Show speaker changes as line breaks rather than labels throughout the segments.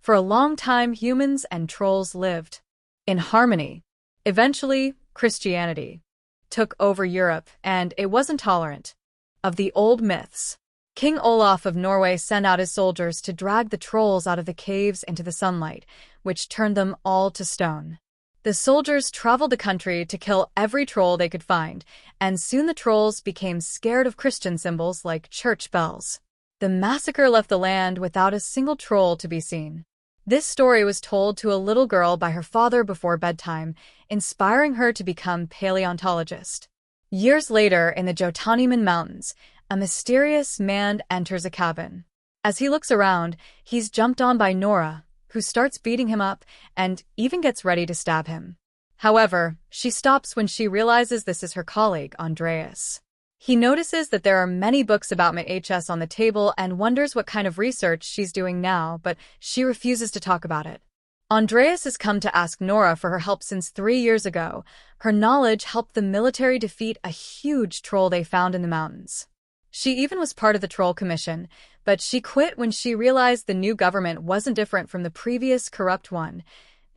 For a long time, humans and trolls lived in harmony. Eventually, Christianity took over Europe, and it was intolerant of the old myths. King Olaf of Norway sent out his soldiers to drag the trolls out of the caves into the sunlight, which turned them all to stone. The soldiers traveled the country to kill every troll they could find, and soon the trolls became scared of Christian symbols like church bells. The massacre left the land without a single troll to be seen. This story was told to a little girl by her father before bedtime, inspiring her to become paleontologist. Years later, in the Jotunheimen Mountains, a mysterious man enters a cabin. As he looks around, he's jumped on by Nora, who starts beating him up and even gets ready to stab him. However, she stops when she realizes this is her colleague, Andreas. He notices that there are many books about HS on the table and wonders what kind of research she's doing now, but she refuses to talk about it. Andreas has come to ask Nora for her help since 3 years ago. Her knowledge helped the military defeat a huge troll they found in the mountains. She even was part of the Troll Commission, but she quit when she realized the new government wasn't different from the previous corrupt one.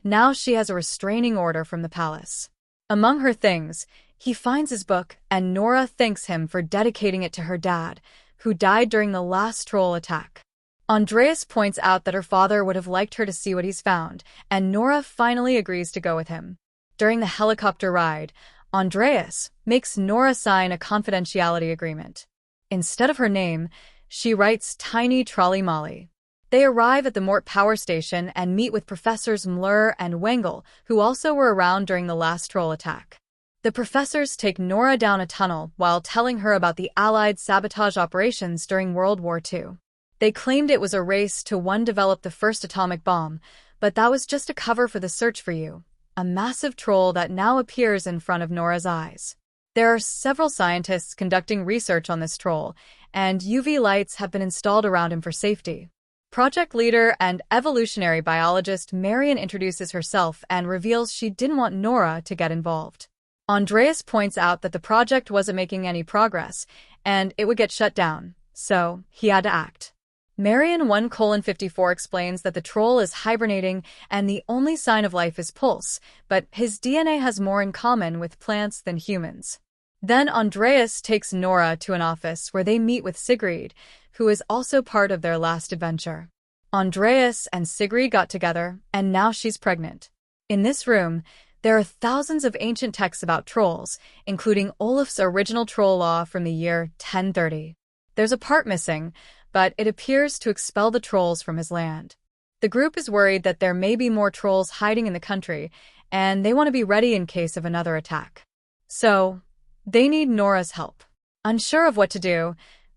Now she has a restraining order from the palace. Among her things, he finds his book, and Nora thanks him for dedicating it to her dad, who died during the last troll attack. Andreas points out that her father would have liked her to see what he's found, and Nora finally agrees to go with him. During the helicopter ride, Andreas makes Nora sign a confidentiality agreement. Instead of her name, she writes Tiny Trolley Molly. They arrive at the Mort power station and meet with Professors Mler and Wengel, who also were around during the last troll attack. The professors take Nora down a tunnel while telling her about the Allied sabotage operations during World War II. They claimed it was a race to one develop the first atomic bomb, but that was just a cover for the search for you, a massive troll that now appears in front of Nora's eyes. There are several scientists conducting research on this troll, and UV lights have been installed around him for safety. Project leader and evolutionary biologist Marion introduces herself and reveals she didn't want Nora to get involved. Andreas points out that the project wasn't making any progress, and it would get shut down, so he had to act. Marion 1:54 explains that the troll is hibernating and the only sign of life is pulse, but his DNA has more in common with plants than humans. Then Andreas takes Nora to an office where they meet with Sigrid, who is also part of their last adventure. Andreas and Sigrid got together, and now she's pregnant. In this room, there are thousands of ancient texts about trolls, including Olaf's original troll law from the year 1030. There's a part missing, but it appears to expel the trolls from his land. The group is worried that there may be more trolls hiding in the country, and they want to be ready in case of another attack. So, they need Nora's help. Unsure of what to do,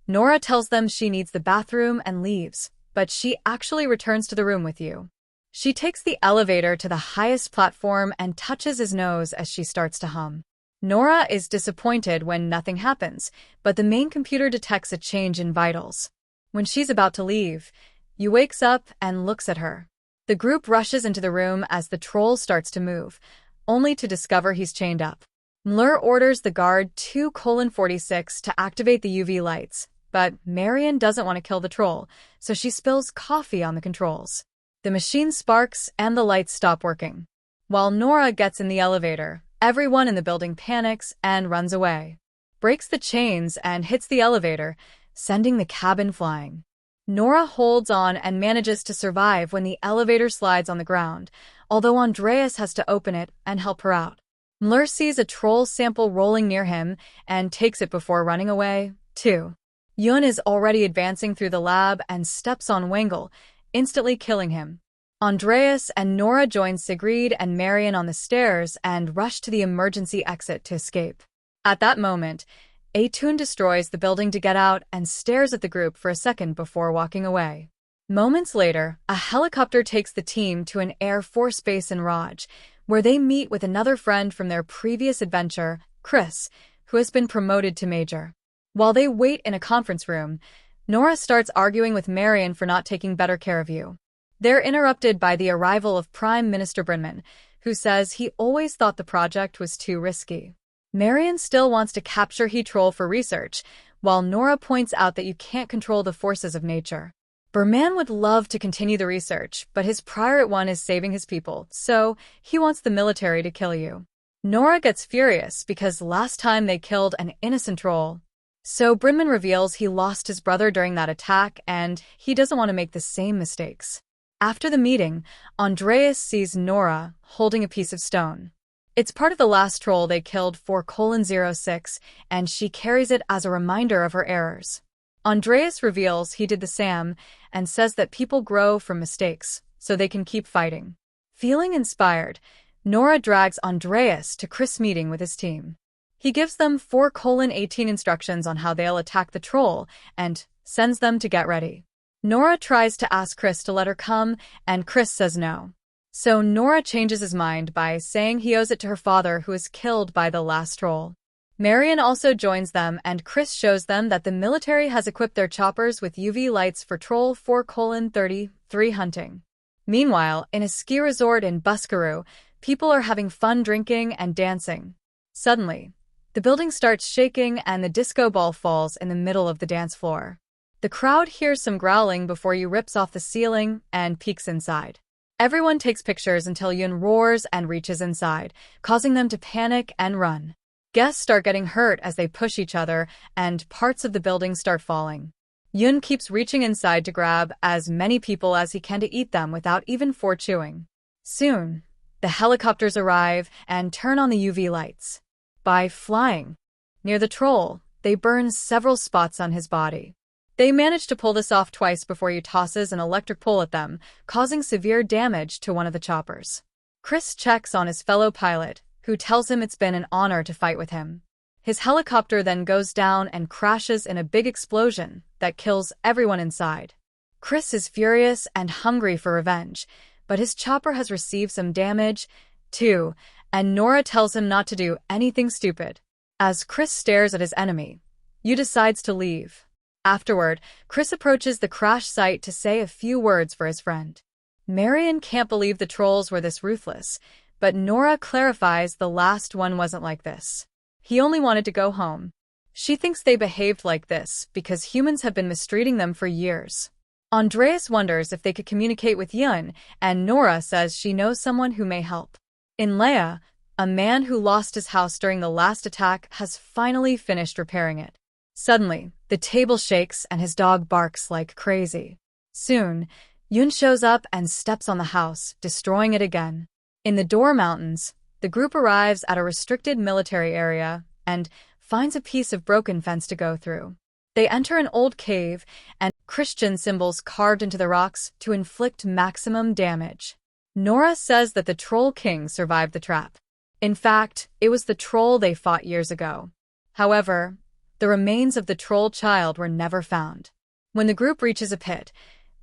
Nora tells them she needs the bathroom and leaves, but she actually returns to the room with you. She takes the elevator to the highest platform and touches his nose as she starts to hum. Nora is disappointed when nothing happens, but the main computer detects a change in vitals. When she's about to leave, Yu wakes up and looks at her. The group rushes into the room as the troll starts to move, only to discover he's chained up. Mler orders the guard 2:46 to activate the UV lights, but Marion doesn't want to kill the troll, so she spills coffee on the controls. The machine sparks and the lights stop working. While Nora gets in the elevator, everyone in the building panics and runs away, breaks the chains and hits the elevator, sending the cabin flying. Nora holds on and manages to survive when the elevator slides on the ground, although Andreas has to open it and help her out. Mler sees a troll sample rolling near him and takes it before running away, too. Yun is already advancing through the lab and steps on Wengel, instantly killing him. Andreas and Nora join Sigrid and Marion on the stairs and rush to the emergency exit to escape. At that moment, Atun destroys the building to get out and stares at the group for a second before walking away. Moments later, a helicopter takes the team to an Air Force base in Raj, where they meet with another friend from their previous adventure, Chris, who has been promoted to major. While they wait in a conference room, Nora starts arguing with Marion for not taking better care of you. They're interrupted by the arrival of Prime Minister Brinman, who says he always thought the project was too risky. Marion still wants to capture He Troll for research, while Nora points out that you can't control the forces of nature. Berman would love to continue the research, but his prior one is saving his people, so he wants the military to kill you. Nora gets furious because last time they killed an innocent troll. So Brinman reveals he lost his brother during that attack and he doesn't want to make the same mistakes. After the meeting, Andreas sees Nora holding a piece of stone. It's part of the last troll they killed for 06, and she carries it as a reminder of her errors. Andreas reveals he did the same and says that people grow from mistakes, so they can keep fighting. Feeling inspired, Nora drags Andreas to Chris' meeting with his team. He gives them 4:18 instructions on how they'll attack the troll and sends them to get ready. Nora tries to ask Chris to let her come, and Chris says no. So Nora changes his mind by saying he owes it to her father who was killed by the last troll. Marion also joins them and Chris shows them that the military has equipped their choppers with UV lights for troll 4:33 hunting. Meanwhile, in a ski resort in Buskerud, people are having fun drinking and dancing. Suddenly, the building starts shaking and the disco ball falls in the middle of the dance floor. The crowd hears some growling before Yu rips off the ceiling and peeks inside. Everyone takes pictures until Yun roars and reaches inside, causing them to panic and run. Guests start getting hurt as they push each other, and parts of the building start falling. Yun keeps reaching inside to grab as many people as he can to eat them without even chewing. Soon, the helicopters arrive and turn on the UV lights. By flying near the troll, they burn several spots on his body. They manage to pull this off twice before he tosses an electric pole at them, causing severe damage to one of the choppers. Chris checks on his fellow pilot, who tells him it's been an honor to fight with him. His helicopter then goes down and crashes in a big explosion that kills everyone inside. Chris is furious and hungry for revenge, but his chopper has received some damage, too, and Nora tells him not to do anything stupid. As Chris stares at his enemy, Yu decides to leave. Afterward, Chris approaches the crash site to say a few words for his friend. Marion can't believe the trolls were this ruthless, but Nora clarifies the last one wasn't like this. He only wanted to go home. She thinks they behaved like this because humans have been mistreating them for years. Andreas wonders if they could communicate with Yun, and Nora says she knows someone who may help. In Leia, a man who lost his house during the last attack has finally finished repairing it. Suddenly, the table shakes and his dog barks like crazy. Soon, Yun shows up and steps on the house, destroying it again. In the Dor Mountains, the group arrives at a restricted military area and finds a piece of broken fence to go through. They enter an old cave and Christian symbols carved into the rocks to inflict maximum damage. Nora says that the Troll King survived the trap. In fact, it was the troll they fought years ago. However, the remains of the troll child were never found. When the group reaches a pit,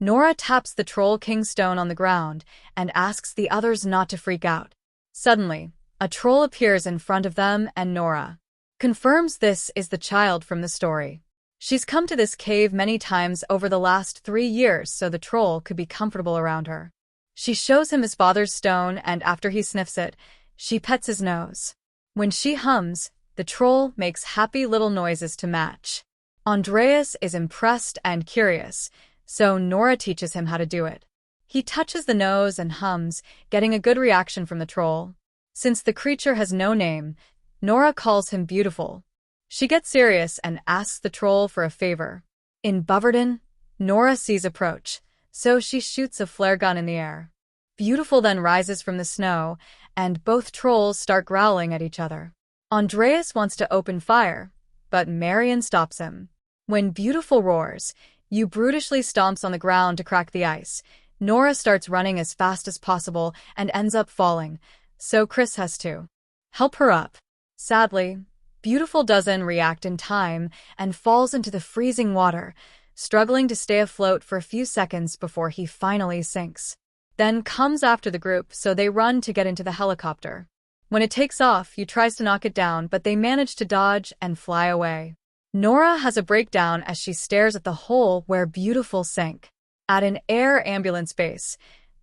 Nora taps the Troll King stone on the ground and asks the others not to freak out. Suddenly, a troll appears in front of them and Nora confirms this is the child from the story. She's come to this cave many times over the last 3 years so the troll could be comfortable around her. She shows him his father's stone and after he sniffs it, she pets his nose. When she hums, the troll makes happy little noises to match. Andreas is impressed and curious, so Nora teaches him how to do it. He touches the nose and hums, getting a good reaction from the troll. Since the creature has no name, Nora calls him beautiful. She gets serious and asks the troll for a favor. In Boverdon, Nora sees approach, so she shoots a flare gun in the air. Beautiful then rises from the snow, and both trolls start growling at each other. Andreas wants to open fire, but Marion stops him. When Beautiful roars, Yu brutishly stomps on the ground to crack the ice. Nora starts running as fast as possible and ends up falling, so Chris has to help her up. Sadly, Beautiful doesn't react in time and falls into the freezing water, struggling to stay afloat for a few seconds before he finally sinks. Then comes after the group, so they run to get into the helicopter. When it takes off, Yu tries to knock it down, but they manage to dodge and fly away. Nora has a breakdown as she stares at the hole where Beautiful sank. At an air ambulance base,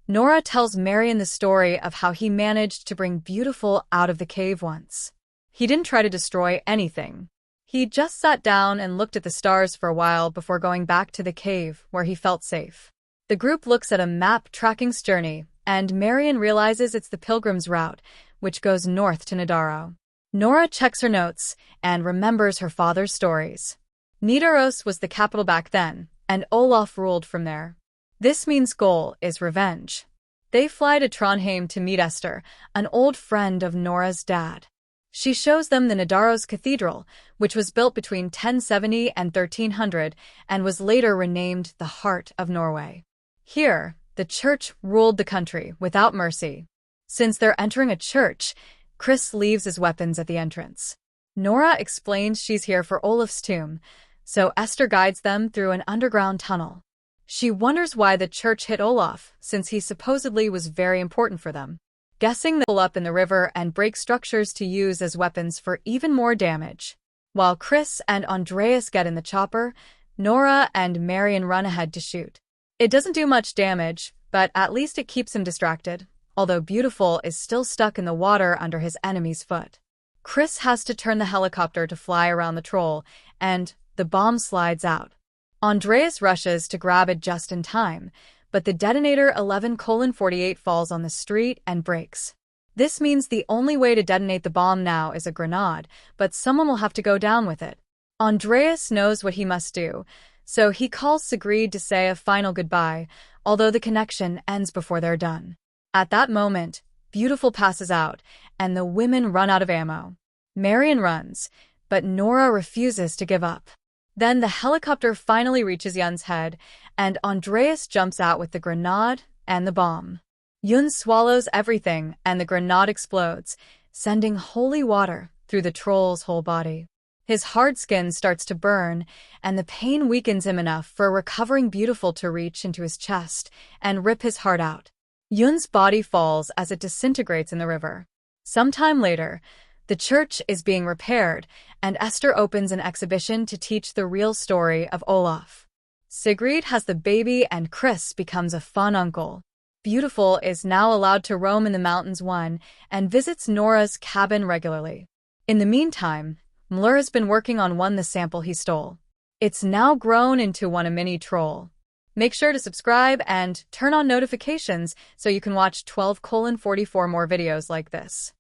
Nora tells Marion the story of how he managed to bring Beautiful out of the cave once. He didn't try to destroy anything. He just sat down and looked at the stars for a while before going back to the cave where he felt safe. The group looks at a map tracking his journey, and Marion realizes it's the pilgrim's route, which goes north to Nidaro. Nora checks her notes and remembers her father's stories. Nidaros was the capital back then, and Olaf ruled from there. This means goal is revenge. They fly to Trondheim to meet Esther, an old friend of Nora's dad. She shows them the Nidaros Cathedral, which was built between 1070 and 1300 and was later renamed the Heart of Norway. Here, the church ruled the country without mercy. Since they're entering a church, Chris leaves his weapons at the entrance. Nora explains she's here for Olaf's tomb, so Esther guides them through an underground tunnel. She wonders why the church hit Olaf, since he supposedly was very important for them. Guessing they'll pull up in the river and break structures to use as weapons for even more damage. While Chris and Andreas get in the chopper, Nora and Marion run ahead to shoot. It doesn't do much damage, but at least it keeps him distracted, although Beautiful is still stuck in the water under his enemy's foot. Chris has to turn the helicopter to fly around the troll, and the bomb slides out. Andreas rushes to grab it just in time, but the detonator 11:48 falls on the street and breaks. This means the only way to detonate the bomb now is a grenade, but someone will have to go down with it. Andreas knows what he must do, so he calls Sigrid to say a final goodbye, although the connection ends before they're done. At that moment, Beautiful passes out, and the women run out of ammo. Marion runs, but Nora refuses to give up. Then the helicopter finally reaches Yun's head, and Andreas jumps out with the grenade and the bomb. Yun swallows everything, and the grenade explodes, sending holy water through the troll's whole body. His hard skin starts to burn, and the pain weakens him enough for a recovering Beautiful to reach into his chest and rip his heart out. Yun's body falls as it disintegrates in the river. Sometime later, the church is being repaired, and Esther opens an exhibition to teach the real story of Olaf. Sigrid has the baby, and Chris becomes a fun uncle. Beautiful is now allowed to roam in the mountains and visits Nora's cabin regularly. In the meantime, Mlur has been working on the sample he stole. It's now grown into a mini troll. Make sure to subscribe and turn on notifications so you can watch 12:44 more videos like this.